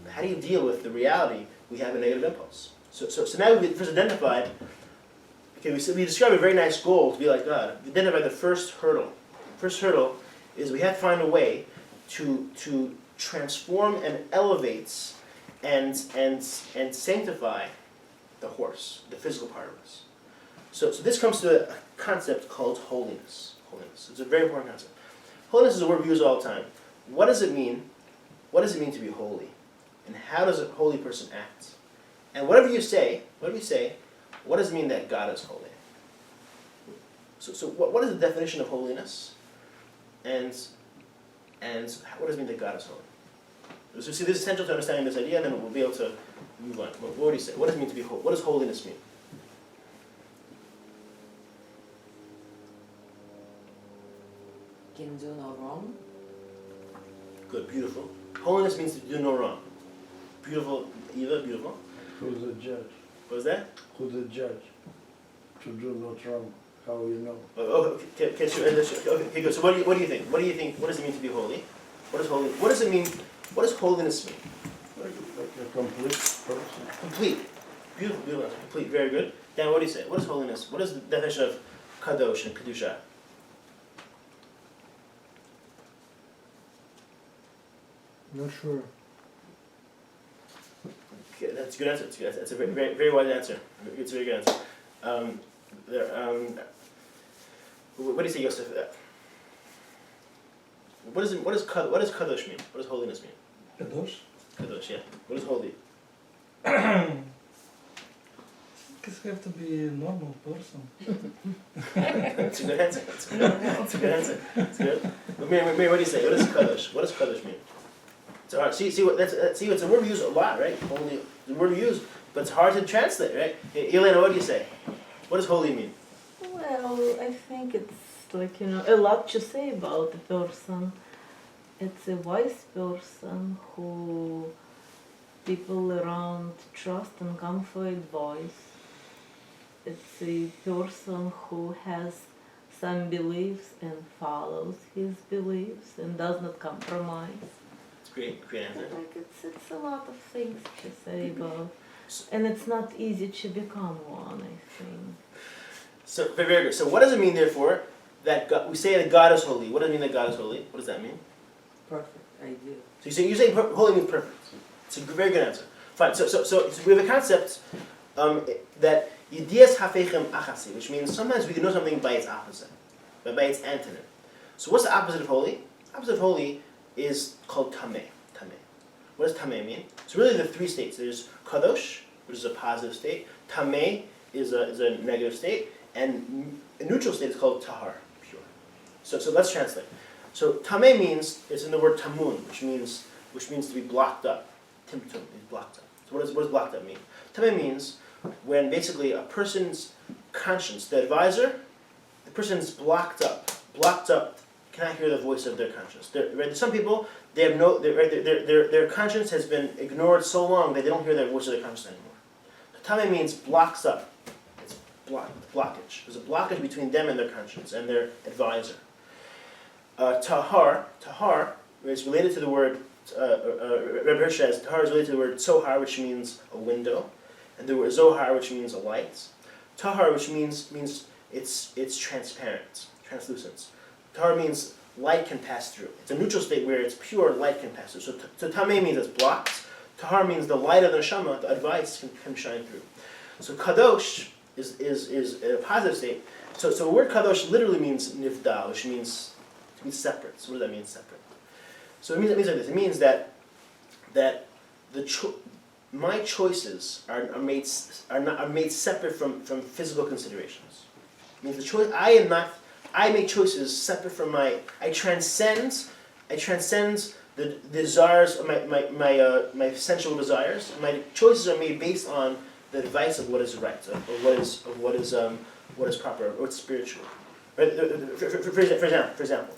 But how do you deal with the reality we have a negative impulse? So now we've first identified, okay, we described a very nice goal to be like God. We identified the first hurdle. The first hurdle is we have to find a way to transform and elevate and sanctify the horse, the physical part of us. So this comes to a concept called holiness. Holiness. It's a very important concept. Holiness is a word we use all the time. What does it mean? What does it mean to be holy? And how does a holy person act? And whatever you say, what does it mean that God is holy? So what is the definition of holiness? And what does it mean that God is holy? So see, this is essential to understanding this idea, and then we'll be able to move on. What do you say? What does it mean to be holy? What does holiness mean? Can do no wrong. Good, beautiful. Holiness means to do no wrong. Beautiful, Eva, beautiful. Who's the judge? What was that? Who's the judge? To do no wrong. How you know? Okay, good. So what do you think? What do you think? What does it mean to be holy? What is holy? What does it mean? What does holiness mean? Like a complete person. Complete. Beautiful, beautiful. Complete. Very good. Dan, what do you say? What is holiness? What is the definition of kadosh and kedusha? Not sure. Okay, that's a good answer. That's a very, very, very wise answer. It's a very good answer. What do you say, Yosef? What does kadosh mean? What does holiness mean? Kadosh? Kadosh, yeah. What is holy? Because you have to be a normal person. That's a good answer. That's a good answer. That's good. But Mary, what do you say? What is kadosh? What does kadosh mean? So see, it's a word we use a lot, right? Holy, the word we use, but it's hard to translate, right? Hey, Elena, what do you say? What does holy mean? Well, I think it's like, a lot to say about a person. It's a wise person who people around trust and come for advice. It's a person who has some beliefs and follows his beliefs and does not compromise. Great answer. Like it's a lot of things to say about, and it's not easy to become one, I think. So very good. So what does it mean, therefore, that God, we say that God is holy? What does it mean that God is holy? What does that mean? Perfect idea. So you say holy means perfect. It's a very good answer. Fine. So we have a concept that yedias hafechem achasi, which means sometimes we can know something by its opposite, by its antonym. So what's the opposite of holy? The opposite of holy is called tameh. Tameh. What does tameh mean? So really the three states. There's kadosh, which is a positive state. Tameh is a negative state, and a neutral state is called tahar, pure. So let's translate. So tameh means, it's in the word tamun, which means to be blocked up. Timtum is blocked up. So what does blocked up mean? Tameh means when basically a person's conscience, the advisor, the person's blocked up, cannot hear the voice of their conscience. Some people, they have their conscience has been ignored so long that they don't hear the voice of their conscience anymore. Tameh means blocks up. It's blockage. There's a blockage between them and their conscience and their advisor. Tahar is related to the word, Rebbe Hirsch says, tahar is related to the word tzohar, which means a window, and the word zohar, which means a light. Tahar, which means it's transparent, translucent. Tahar means light can pass through. It's a neutral state where it's pure, light can pass through. So tameh means it's blocked. Tahar means the light of the neshama, the advice, can shine through. So kadosh is a positive state. So the word kadosh literally means nivdal, which means to be separate. So what does that mean, separate? So it means like this. It means that my choices are made separate from physical considerations. It means the choice I make choices separate from I transcend the desires of my sensual desires. My choices are made based on the advice of what is right, of what is proper, or what's spiritual. Right? For example,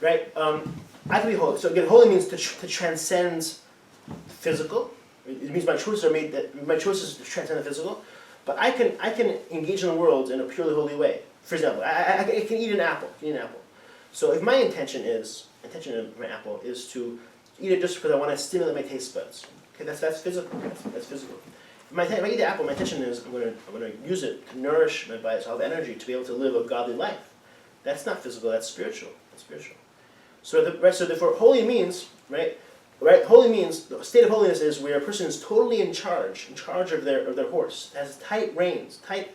right? I can be holy. So again, holy means to transcend physical. It means my choices are made that my choices transcend the physical. But I can engage in the world in a purely holy way. For example, I can eat an apple. So if my intention of my apple is to eat it just because I want to stimulate my taste buds. Okay, that's physical. That's physical. If I eat the apple, my intention is I'm going to use it to nourish my body, so I'll have energy to be able to live a godly life. That's not physical. That's spiritual. That's spiritual. So therefore, holy means right. Holy means the state of holiness is where a person is totally in charge of their horse, has tight reins, tight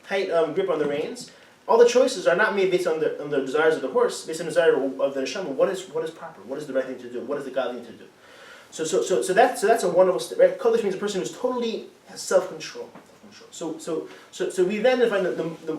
grip on the reins. All the choices are not made based on the desires of the horse, based on the desire of the neshama. What is proper? What is the right thing to do? What is the godly thing to do? So that's a wonderful state. Right? Kodesh means a person who's totally has self-control. So we then define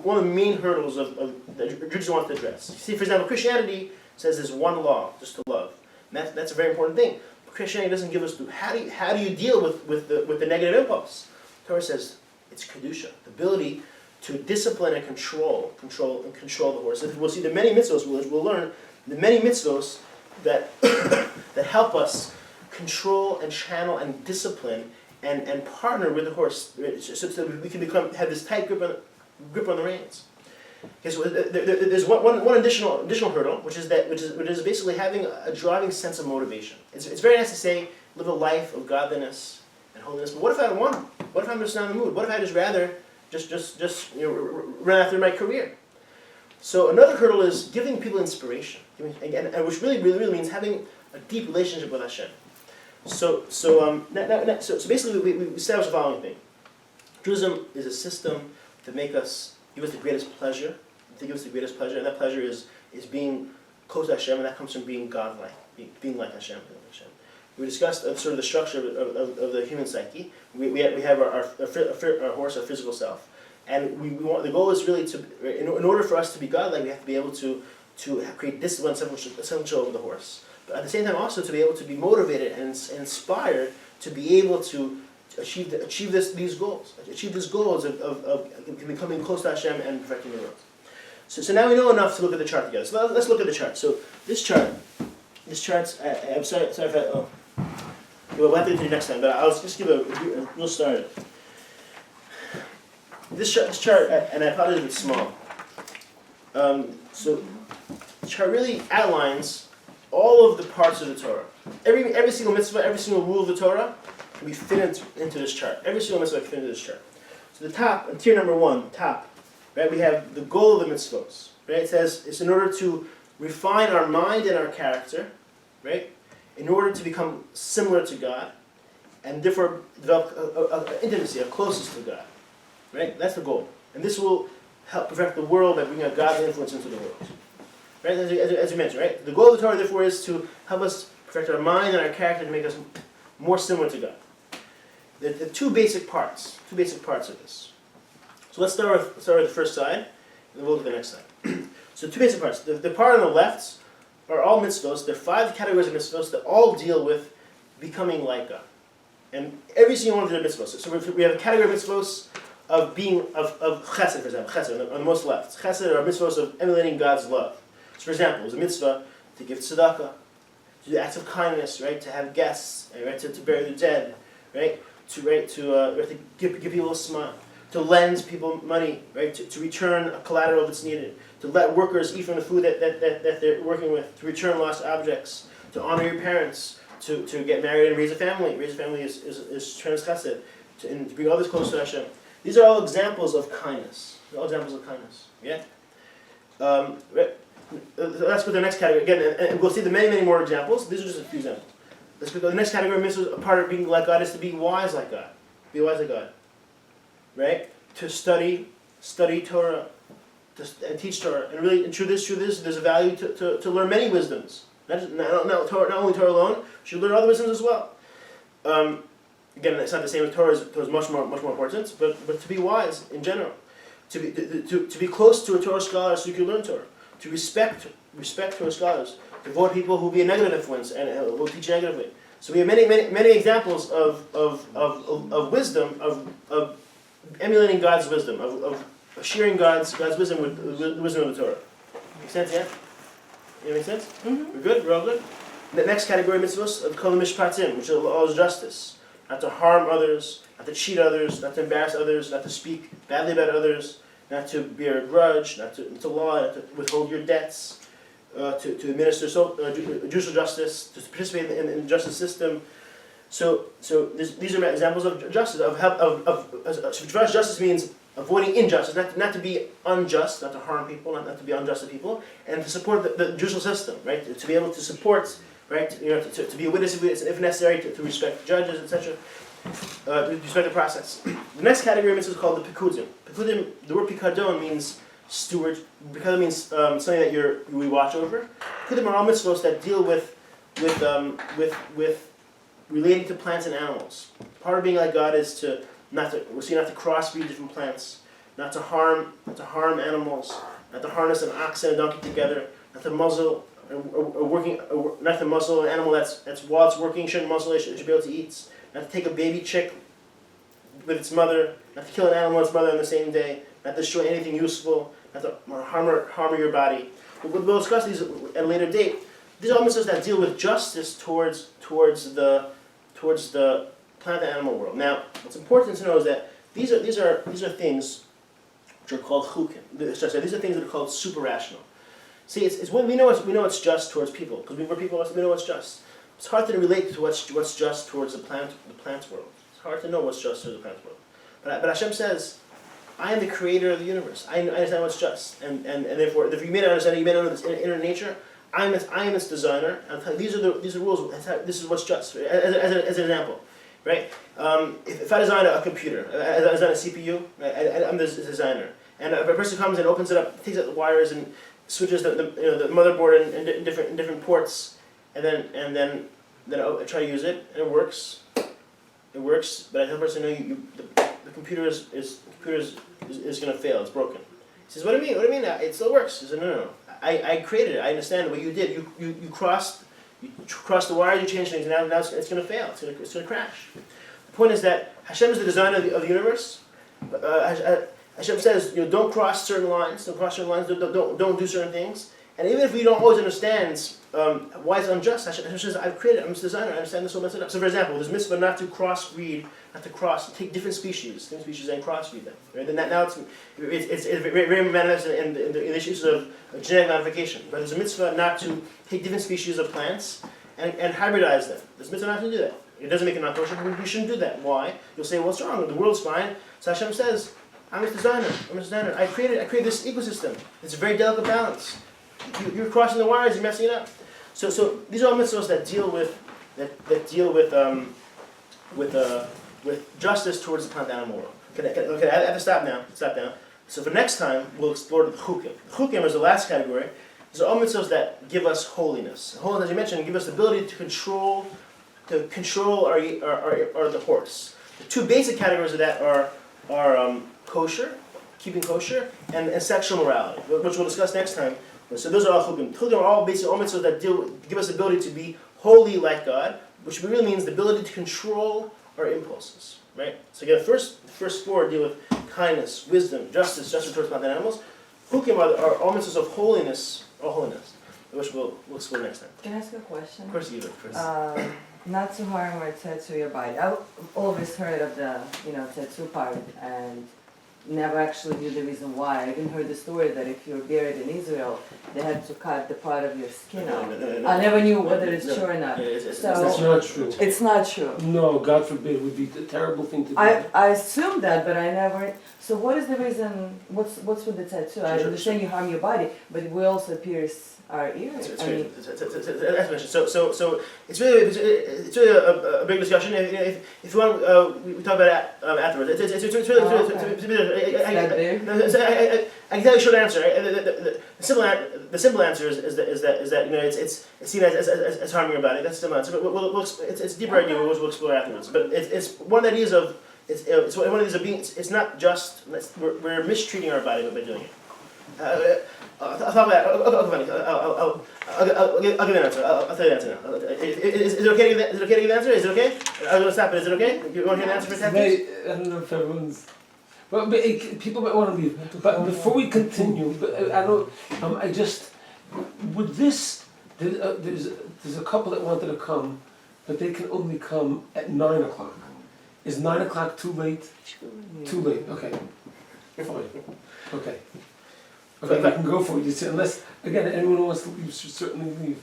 one of the main hurdles of that Judaism wants to address. See, for example, Christianity says there's one law, just to love. And that's a very important thing. But Christianity doesn't give us how do you deal with the negative impulse. Torah says it's kedusha, the ability to discipline and control the horse. And we'll see the many mitzvos. We'll learn the many mitzvos that that help us control and channel and discipline and partner with the horse, so that we can have this tight grip on the reins. Okay, so there's one additional hurdle, which is basically having a driving sense of motivation. It's very nice to say live a life of godliness and holiness, but what if I don't want to? What if I'm just not in the mood? What if I just rather just run after my career? So another hurdle is giving people inspiration, which really means having a deep relationship with Hashem. So basically we establish the following thing: Judaism is a system to give us the greatest pleasure, and that pleasure is being close to Hashem, and that comes from being godlike, being like Hashem. We discussed sort of the structure of the human psyche. We have our horse, our physical self, and we want the goal is really to in order for us to be godlike, we have to be able to create discipline, self-control over the horse. But at the same time, also to be able to be motivated and inspired to be able to achieve these goals of becoming close to Hashem and perfecting the world. So now we know enough to look at the chart together. So let's look at the chart. So this chart's. I'm sorry if I. We'll have to do it next time, but I'll just give a real start. This chart, and I apologize if it's small. So the chart really outlines all of the parts of the Torah. Every single mitzvah, every single rule of the Torah can be fit into this chart. Every single mitzvah can fit into this chart. So the top, tier number 1, right? We have the goal of the mitzvahs. Right? It says it's in order to refine our mind and our character, right? In order to become similar to God, and therefore develop an intimacy, a closeness to God. Right? That's the goal. And this will help perfect the world by bringing a godly influence into the world. Right? As you mentioned, right? The goal of the Torah, therefore, is to help us perfect our mind and our character to make us more similar to God. The two basic parts of this. So let's start with the first side, and then we'll look at the next side. So two basic parts. The part on the left are all mitzvos. There are 5 categories of mitzvos that all deal with becoming like God. And every single one of them are mitzvos. So we have a category of mitzvos of being, of chesed, for example. Chesed, on the most left. Chesed are mitzvos of emulating God's love. So for example, there's a mitzvah to give tzedakah, to do acts of kindness, right? To have guests, right? To bury the dead, right? To give people a smile. To lend people money, right? To return a collateral that's needed. To let workers eat from the food that they're working with. To return lost objects. To honor your parents. To get married and raise a family. Raise a family is tremendous chesed. And to bring others close to Hashem. These are all examples of kindness. They're all examples of kindness. Yeah? Let's go to the next category. Again, and we'll see the many more examples. These are just a few examples. Let's go to the next category. A part of being like God is to be wise like God. Be wise like God. Right? To study Torah, and teach Torah, and really, and through this, there's a value to learn many wisdoms. Not only Torah alone. You should learn other wisdoms as well. Again, it's not the same as Torah. Torah is much more important, but to be wise in general, to be close to a Torah scholar so you can learn Torah, to respect Torah scholars, to avoid people who will be a negative influence and will teach negatively, So we have many examples of wisdom, of emulating God's wisdom, of sharing God's wisdom with the wisdom of the Torah. Make sense, yeah? Yeah, make sense? Mhm. We're good? We're all good? The next category, mitzvahs, of kol mishpatim, which are laws of justice. Not to harm others, not to cheat others, not to embarrass others, not to speak badly about others, not to bear a grudge, not to lie, not to withhold your debts, to administer judicial justice, to participate in the justice system. So these are examples of justice. So justice means avoiding injustice, not to be unjust, not to harm people, not to be unjust to people, and to support the judicial system, right? To be able to support, right? To be a witness if necessary, to respect judges, etc. Respect the process. The next category is called the pikudim. Pikudim, the word pikadon means steward. Pikadon means something that we watch over. Pikudim are all mitzvos that deal with relating to plants and animals. Part of being like God is not to crossbreed different plants, not to harm animals, not to harness an ox and a donkey together, not to muzzle an animal that's while it's working shouldn't muzzle it, should be able to eat, not to take a baby chick with its mother, not to kill an animal with its mother on the same day, not to destroy anything useful, not to harm your body. We'll discuss these at a later date. These are all mitzvahs that deal with justice towards the plant and animal world. Now, what's important to know is that these are things which are called chukim. These are things that are called super rational. See, it's when we know it's just towards people, because we're people, we know what's just. It's hard to relate to what's just towards the plant world. It's hard to know what's just towards the plant world. But Hashem says, I am the creator of the universe. I understand what's just, and therefore, if you may not understand it, you may not know this inner nature. I am its designer. These are rules. This is what's just. As an example, right? If I design a computer, I design a CPU, right? I'm the designer, and if a person comes and opens it up, takes out the wires and switches the motherboard in different ports, and then I try to use it, and it works. It works, but I tell the person, no, the computer is going to fail. It's broken. He says, what do you mean? What do you mean? It still works. He says, no. I created it. I understand what you did. You crossed the wire. You changed things. And now it's going to fail. It's going to crash. The point is that Hashem is the designer of the universe. Hashem says, don't cross certain lines. Don't cross certain lines. Don't do certain things. And even if we don't always understand why it's unjust, Hashem says, I've created it. I'm the designer. I understand this will mess it up. So, for example, there's mitzvah not to crossbreed, take different species and crossbreed them. Right? And now it's very manifest in the issues of genetic modification. But there's a mitzvah not to take different species of plants and hybridize them. There's a mitzvah not to do that. It doesn't make it not kosher. We shouldn't do that. Why? You'll say, what's wrong? The world's fine. So Hashem says, I'm its designer. I created this ecosystem. It's a very delicate balance. You're crossing the wires. You're messing it up. So these are all mitzvahs that deal with justice towards the plant animal world. Okay, I have to stop now. So for next time, we'll explore the chukim. The chukim is the last category. These are all mitzvahs that give us holiness. Holiness, as you mentioned, give us the ability to control the horse. The two basic categories of that are kosher, keeping kosher, and sexual morality, which we'll discuss next time. So those are all chukim. Chukim are all basically all mitzvahs that give us the ability to be holy like God, which really means the ability to control our impulses. Right? So again, the first four deal with kindness, wisdom, justice towards plant and animals. Chukim are all mitzvahs of holiness, which we'll explore next time. Can I ask a question? Of course you do. Not to harm or tattoo your body. I've always heard of the tattoo part and never actually knew the reason why. I even heard the story that if you're buried in Israel, they had to cut the part of your skin out. No. I never knew whether it's true or not. That's not true. It's not true. No, God forbid, it would be a terrible thing to do. I assumed that, but I never. So what is the reason? What's with the tattoo? I understand you harm your body, but we also pierce our ears. So it's really a big discussion. If you want, we talk about it afterwards. I can tell you a short answer. The simple answer is that it's seen as harming your body. That's the simple answer. But it's deeper idea. We'll explore afterwards. But it's one of the ideas of it's one of these of being. It's not just we're mistreating our body by doing it. I'll talk about it. I'll give an answer. I'll tell you the answer now. Is it okay to give the answer? Is it okay? I'm gonna stop it. Is it okay? You want to hear the answer for tattoos? I don't know if everyone's. Well, but people might want to leave. But before we continue, I don't. I just with this. There's a couple that wanted to come, but they can only come at 9 o'clock. Is 9 o'clock too late? Too late. Okay. Fine. Okay. Okay, you can go for it. You see, unless again anyone who wants to leave should certainly leave.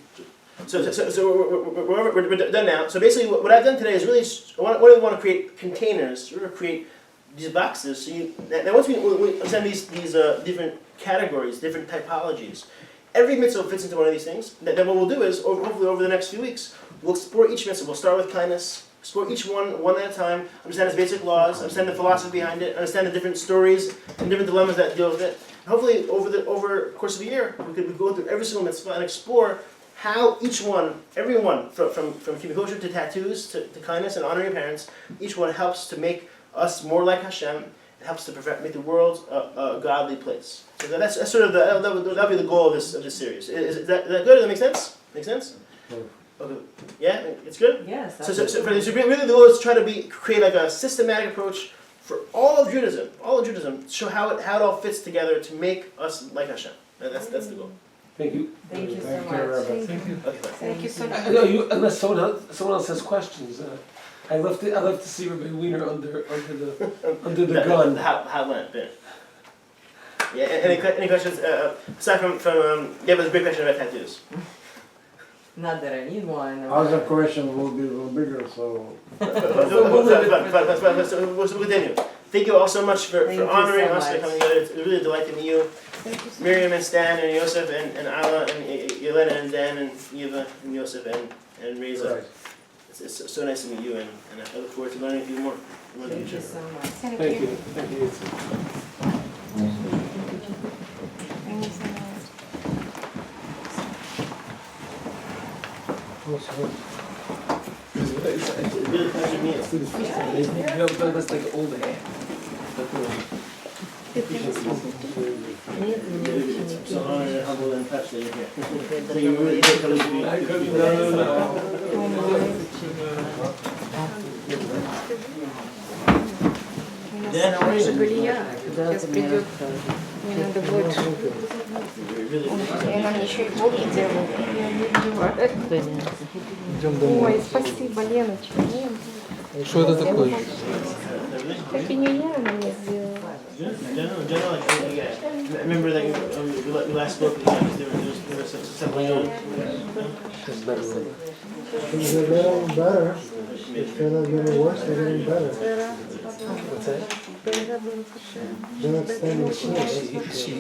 So we're done now. So basically, what I've done today is really we want to create containers. We're going to create these boxes. So now once we understand these different categories, different typologies, every mitzvah fits into one of these things. Then what we'll do is, hopefully over the next few weeks, we'll explore each mitzvah. We'll start with kindness, explore each one at a time, understand its basic laws, understand the philosophy behind it, understand the different stories and different dilemmas that deal with it. And hopefully over the course of a year, we could go through every single mitzvah and explore how each one, every one, from keeping kosher to tattoos to kindness and honoring your parents, each one helps to make us more like Hashem. It helps to make the world a godly place. So that's sort of that'll be the goal of this series. Is that good? Does that make sense? Make sense? Okay. Yeah, it's good. Yes. So really the goal is to try to create like a systematic approach for all of Judaism, to show how it all fits together to make us like Hashem. And that's the goal. Thank you. Thank you so Thank you, much. Rabbi. Thank Thank you. Okay, fine. Thank you so much. No, unless someone else has questions. I love to see Rabbi Wiener under the gun. The hot lamp. Yeah. Any questions aside from yeah, but it's a big question about tattoos. Not that I need one. Other question will be a little bigger, so. We'll continue. Thank you all so much for Thank you honoring so us, for much. coming together. It's really a delight to meet you. Miriam and Stan and Yosef and Ala and Yelena and Dan and Eva and Yosef and Reza. Right. It's so nice to meet you and I look forward to learning a few more in the Thank you future. so much. Thank you. Thank you. It's really a pleasure meeting you. That's like old hair. So honored and humbled and touched that you're here. So you really did come to be. Dan, how are you? Сейчас придет, мне надо будет, она мне еще и кофе делает. Идем домой. Ой, спасибо, Леночка. Что это такое? Happy New Year она мне сделала. General, I remember that we last spoke. There was something on. Things are getting better. Instead of getting worse, they're getting better. What's that? They're not staying the same. She